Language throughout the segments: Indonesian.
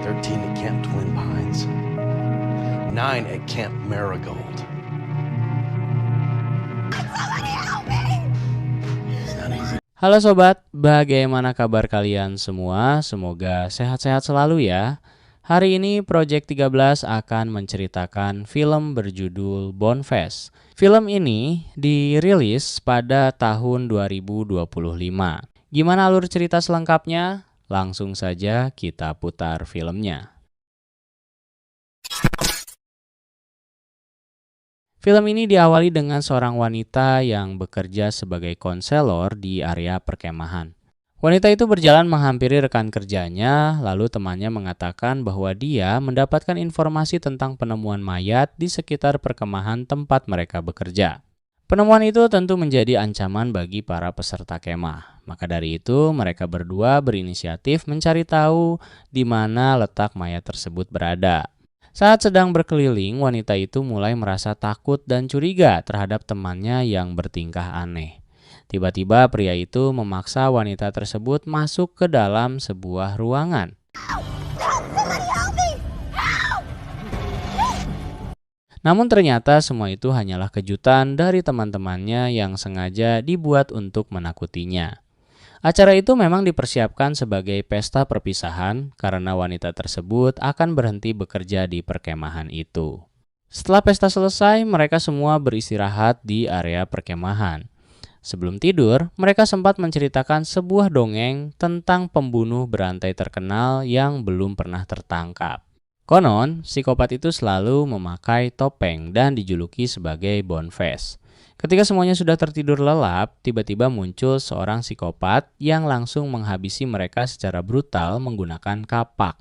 13 at Camp Twin Pines, 9 at Camp Marigold. Halo sobat, bagaimana kabar kalian semua? Semoga sehat-sehat selalu ya. Hari ini Project 13 akan menceritakan film berjudul Bonefest. Film ini dirilis pada tahun 2025. Gimana alur cerita selengkapnya? Langsung saja kita putar filmnya. Film ini diawali dengan seorang wanita yang bekerja sebagai konselor di area perkemahan. Wanita itu berjalan menghampiri rekan kerjanya, lalu temannya mengatakan bahwa dia mendapatkan informasi tentang penemuan mayat di sekitar perkemahan tempat mereka bekerja. Penemuan itu tentu menjadi ancaman bagi para peserta kemah. Maka dari itu, mereka berdua berinisiatif mencari tahu di mana letak mayat tersebut berada. Saat sedang berkeliling, wanita itu mulai merasa takut dan curiga terhadap temannya yang bertingkah aneh. Tiba-tiba pria itu memaksa wanita tersebut masuk ke dalam sebuah ruangan. Namun ternyata semua itu hanyalah kejutan dari teman-temannya yang sengaja dibuat untuk menakutinya. Acara itu memang dipersiapkan sebagai pesta perpisahan karena wanita tersebut akan berhenti bekerja di perkemahan itu. Setelah pesta selesai, mereka semua beristirahat di area perkemahan. Sebelum tidur, mereka sempat menceritakan sebuah dongeng tentang pembunuh berantai terkenal yang belum pernah tertangkap. Konon, psikopat itu selalu memakai topeng dan dijuluki sebagai Bonefest. Ketika semuanya sudah tertidur lelap, tiba-tiba muncul seorang psikopat yang langsung menghabisi mereka secara brutal menggunakan kapak.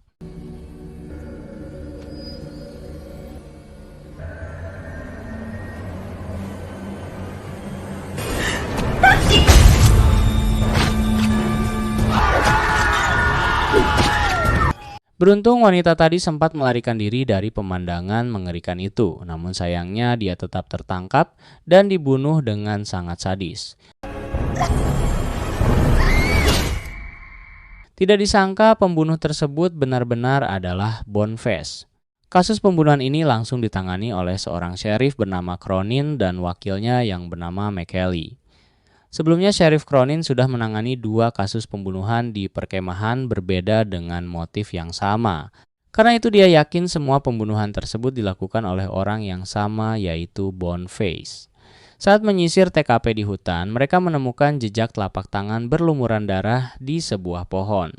Beruntung wanita tadi sempat melarikan diri dari pemandangan mengerikan itu, namun sayangnya dia tetap tertangkap dan dibunuh dengan sangat sadis. Tidak disangka pembunuh tersebut benar-benar adalah Bonefest. Kasus pembunuhan ini langsung ditangani oleh seorang sheriff bernama Cronin dan wakilnya yang bernama McKelly. Sebelumnya Sheriff Cronin sudah menangani 2 kasus pembunuhan di perkemahan berbeda dengan motif yang sama. Karena itu dia yakin semua pembunuhan tersebut dilakukan oleh orang yang sama, yaitu Bonefest. Saat menyisir TKP di hutan, mereka menemukan jejak telapak tangan berlumuran darah di sebuah pohon.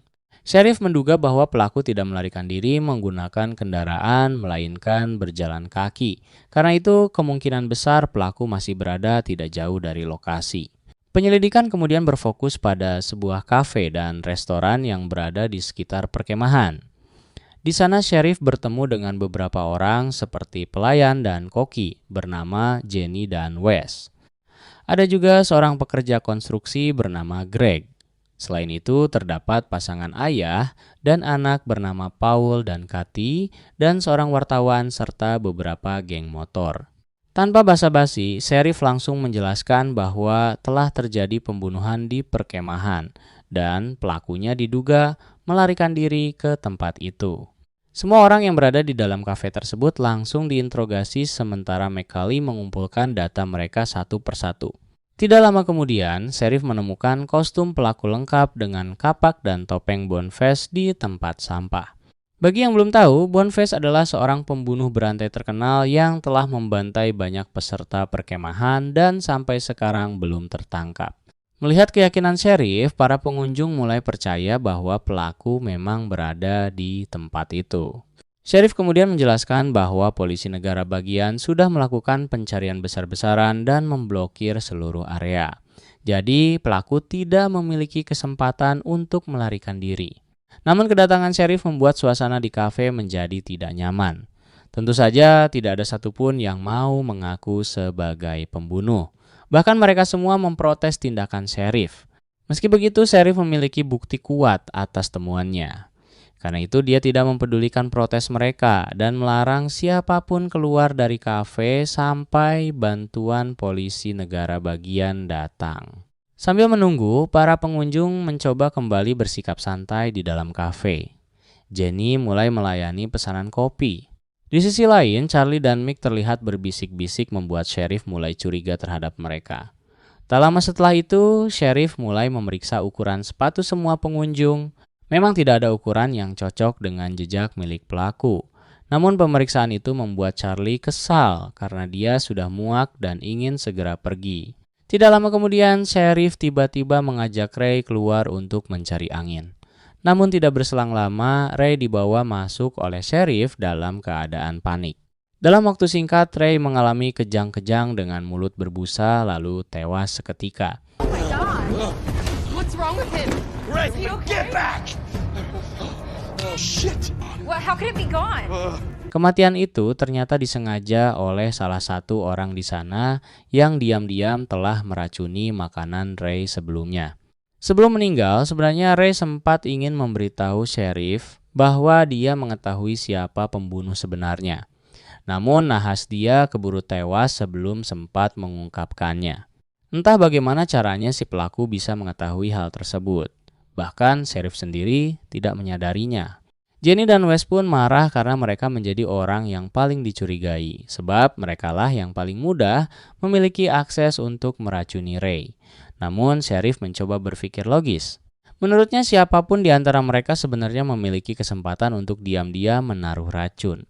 Sheriff menduga bahwa pelaku tidak melarikan diri menggunakan kendaraan, melainkan berjalan kaki. Karena itu kemungkinan besar pelaku masih berada tidak jauh dari lokasi. Penyelidikan kemudian berfokus pada sebuah kafe dan restoran yang berada di sekitar perkemahan. Di sana Sheriff bertemu dengan beberapa orang seperti pelayan dan koki bernama Jenny dan Wes. Ada juga seorang pekerja konstruksi bernama Greg. Selain itu terdapat pasangan ayah dan anak bernama Paul dan Kathy dan seorang wartawan serta beberapa geng motor. Tanpa basa-basi, Sheriff langsung menjelaskan bahwa telah terjadi pembunuhan di perkemahan dan pelakunya diduga melarikan diri ke tempat itu. Semua orang yang berada di dalam kafe tersebut langsung diinterogasi sementara McCauley mengumpulkan data mereka satu persatu. Tidak lama kemudian, Sheriff menemukan kostum pelaku lengkap dengan kapak dan topeng Bonefest di tempat sampah. Bagi yang belum tahu, Bonefest adalah seorang pembunuh berantai terkenal yang telah membantai banyak peserta perkemahan dan sampai sekarang belum tertangkap. Melihat keyakinan Sheriff, para pengunjung mulai percaya bahwa pelaku memang berada di tempat itu. Sheriff kemudian menjelaskan bahwa polisi negara bagian sudah melakukan pencarian besar-besaran dan memblokir seluruh area. Jadi, pelaku tidak memiliki kesempatan untuk melarikan diri. Namun kedatangan Sheriff membuat suasana di kafe menjadi tidak nyaman. Tentu saja tidak ada satupun yang mau mengaku sebagai pembunuh. Bahkan mereka semua memprotes tindakan Sheriff. Meski begitu, Sheriff memiliki bukti kuat atas temuannya. Karena itu dia tidak mempedulikan protes mereka dan melarang siapapun keluar dari kafe sampai bantuan polisi negara bagian datang. Sambil menunggu, para pengunjung mencoba kembali bersikap santai di dalam kafe. Jenny mulai melayani pesanan kopi. Di sisi lain, Charlie dan Mick terlihat berbisik-bisik membuat sheriff mulai curiga terhadap mereka. Tak lama setelah itu, sheriff mulai memeriksa ukuran sepatu semua pengunjung. Memang tidak ada ukuran yang cocok dengan jejak milik pelaku. Namun pemeriksaan itu membuat Charlie kesal karena dia sudah muak dan ingin segera pergi. Tidak lama kemudian, sheriff tiba-tiba mengajak Ray keluar untuk mencari angin. Namun tidak berselang lama, Ray dibawa masuk oleh sheriff dalam keadaan panik. Dalam waktu singkat, Ray mengalami kejang-kejang dengan mulut berbusa lalu tewas seketika. Oh my God! What's wrong with him? Ray, Is he okay? get back! Oh, shit! How could it be gone? Kematian itu ternyata disengaja oleh salah satu orang di sana yang diam-diam telah meracuni makanan Ray sebelumnya. Sebelum meninggal, sebenarnya Ray sempat ingin memberitahu sheriff bahwa dia mengetahui siapa pembunuh sebenarnya. Namun nahas dia keburu tewas sebelum sempat mengungkapkannya. Entah bagaimana caranya si pelaku bisa mengetahui hal tersebut. Bahkan sheriff sendiri tidak menyadarinya. Jenny dan Wes pun marah karena mereka menjadi orang yang paling dicurigai, sebab merekalah yang paling mudah memiliki akses untuk meracuni Ray. Namun, sheriff mencoba berpikir logis. Menurutnya siapapun di antara mereka sebenarnya memiliki kesempatan untuk diam-diam menaruh racun.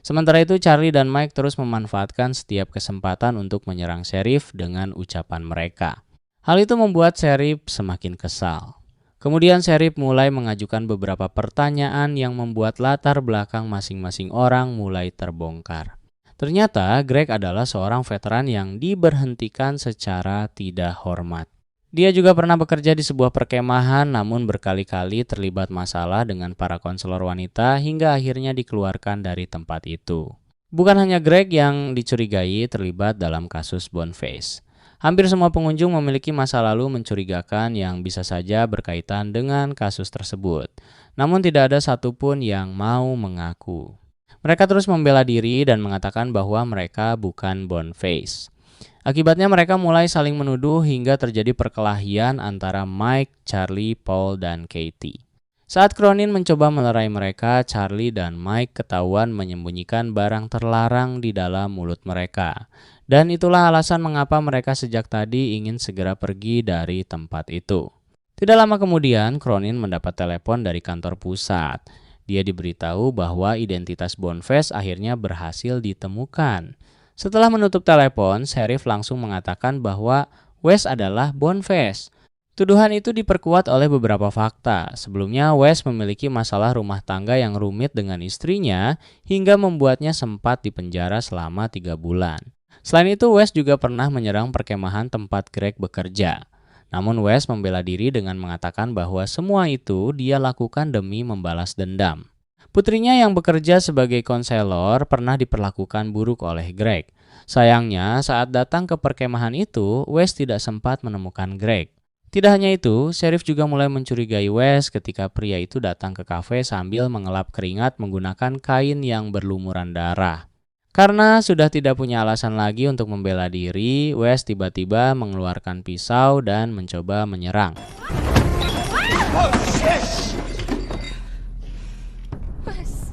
Sementara itu, Charlie dan Mike terus memanfaatkan setiap kesempatan untuk menyerang sheriff dengan ucapan mereka. Hal itu membuat sheriff semakin kesal. Kemudian sheriff mulai mengajukan beberapa pertanyaan yang membuat latar belakang masing-masing orang mulai terbongkar. Ternyata Greg adalah seorang veteran yang diberhentikan secara tidak hormat. Dia juga pernah bekerja di sebuah perkemahan namun berkali-kali terlibat masalah dengan para konselor wanita hingga akhirnya dikeluarkan dari tempat itu. Bukan hanya Greg yang dicurigai terlibat dalam kasus Boneface. Hampir semua pengunjung memiliki masa lalu mencurigakan yang bisa saja berkaitan dengan kasus tersebut. Namun tidak ada satupun yang mau mengaku. Mereka terus membela diri dan mengatakan bahwa mereka bukan Boneface. Akibatnya mereka mulai saling menuduh hingga terjadi perkelahian antara Mike, Charlie, Paul, dan Katie. Saat Cronin mencoba melerai mereka, Charlie dan Mike ketahuan menyembunyikan barang terlarang di dalam mulut mereka. Dan itulah alasan mengapa mereka sejak tadi ingin segera pergi dari tempat itu. Tidak lama kemudian, Cronin mendapat telepon dari kantor pusat. Dia diberitahu bahwa identitas Boneface akhirnya berhasil ditemukan. Setelah menutup telepon, sheriff langsung mengatakan bahwa Wes adalah Boneface. Tuduhan itu diperkuat oleh beberapa fakta. Sebelumnya, Wes memiliki masalah rumah tangga yang rumit dengan istrinya hingga membuatnya sempat dipenjara selama 3 bulan. Selain itu, Wes juga pernah menyerang perkemahan tempat Greg bekerja. Namun Wes membela diri dengan mengatakan bahwa semua itu dia lakukan demi membalas dendam. Putrinya yang bekerja sebagai konselor pernah diperlakukan buruk oleh Greg. Sayangnya, saat datang ke perkemahan itu, Wes tidak sempat menemukan Greg. Tidak hanya itu, sheriff juga mulai mencurigai Wes ketika pria itu datang ke kafe sambil mengelap keringat menggunakan kain yang berlumuran darah. Karena sudah tidak punya alasan lagi untuk membela diri, Wes tiba-tiba mengeluarkan pisau dan mencoba menyerang. Oh, shit! Wes.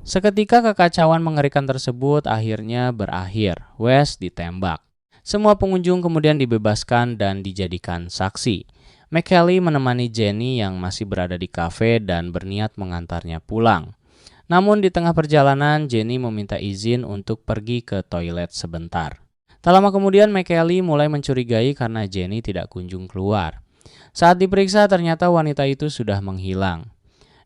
Seketika kekacauan mengerikan tersebut akhirnya berakhir. Wes ditembak. Semua pengunjung kemudian dibebaskan dan dijadikan saksi. McKelly menemani Jenny yang masih berada di kafe dan berniat mengantarnya pulang. Namun di tengah perjalanan, Jenny meminta izin untuk pergi ke toilet sebentar. Tak lama kemudian, McKelly mulai mencurigai karena Jenny tidak kunjung keluar. Saat diperiksa, ternyata wanita itu sudah menghilang.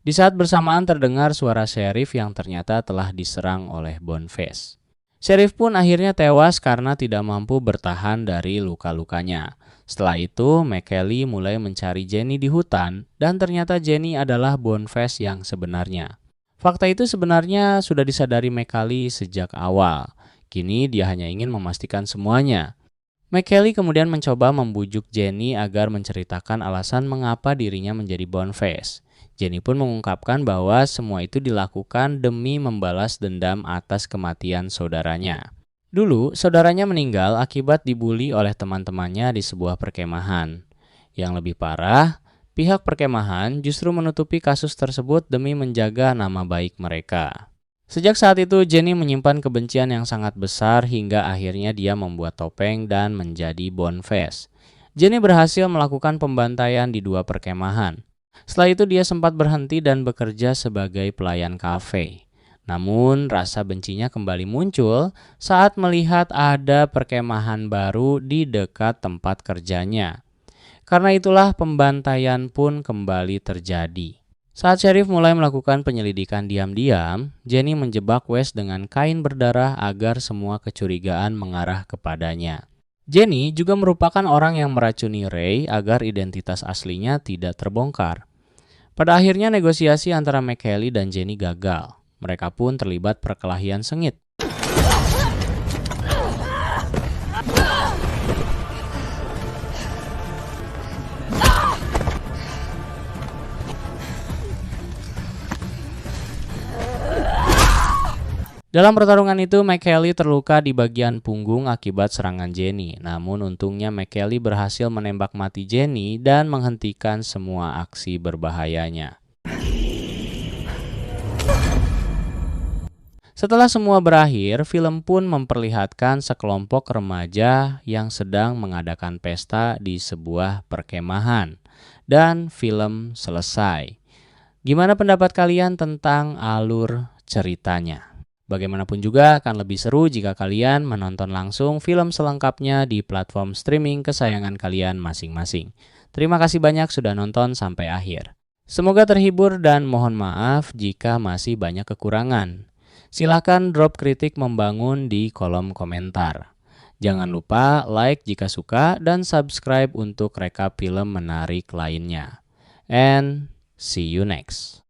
Di saat bersamaan terdengar suara sheriff yang ternyata telah diserang oleh Boneface. Sheriff pun akhirnya tewas karena tidak mampu bertahan dari luka-lukanya. Setelah itu, McKelly mulai mencari Jenny di hutan dan ternyata Jenny adalah Boneface yang sebenarnya. Fakta itu sebenarnya sudah disadari McKelly sejak awal. Kini dia hanya ingin memastikan semuanya. McKelly kemudian mencoba membujuk Jenny agar menceritakan alasan mengapa dirinya menjadi Boneface. Jenny pun mengungkapkan bahwa semua itu dilakukan demi membalas dendam atas kematian saudaranya. Dulu, saudaranya meninggal akibat dibuli oleh teman-temannya di sebuah perkemahan. Yang lebih parah, pihak perkemahan justru menutupi kasus tersebut demi menjaga nama baik mereka. Sejak saat itu, Jenny menyimpan kebencian yang sangat besar hingga akhirnya dia membuat topeng dan menjadi Boneface. Jenny berhasil melakukan pembantaian di 2 perkemahan. Setelah itu dia sempat berhenti dan bekerja sebagai pelayan kafe. Namun rasa bencinya kembali muncul saat melihat ada perkemahan baru di dekat tempat kerjanya. Karena itulah pembantaian pun kembali terjadi. Saat Sheriff mulai melakukan penyelidikan diam-diam, Jenny menjebak Wes dengan kain berdarah agar semua kecurigaan mengarah kepadanya. Jenny juga merupakan orang yang meracuni Ray agar identitas aslinya tidak terbongkar. Pada akhirnya negosiasi antara McKelly dan Jenny gagal. Mereka pun terlibat perkelahian sengit. Dalam pertarungan itu, McKelly terluka di bagian punggung akibat serangan Jenny. Namun untungnya McKelly berhasil menembak mati Jenny dan menghentikan semua aksi berbahayanya. Setelah semua berakhir, film pun memperlihatkan sekelompok remaja yang sedang mengadakan pesta di sebuah perkemahan. Dan film selesai. Gimana pendapat kalian tentang alur ceritanya? Bagaimanapun juga akan lebih seru jika kalian menonton langsung film selengkapnya di platform streaming kesayangan kalian masing-masing. Terima kasih banyak sudah nonton sampai akhir. Semoga terhibur dan mohon maaf jika masih banyak kekurangan. Silahkan drop kritik membangun di kolom komentar. Jangan lupa like jika suka dan subscribe untuk rekap film menarik lainnya. And see you next.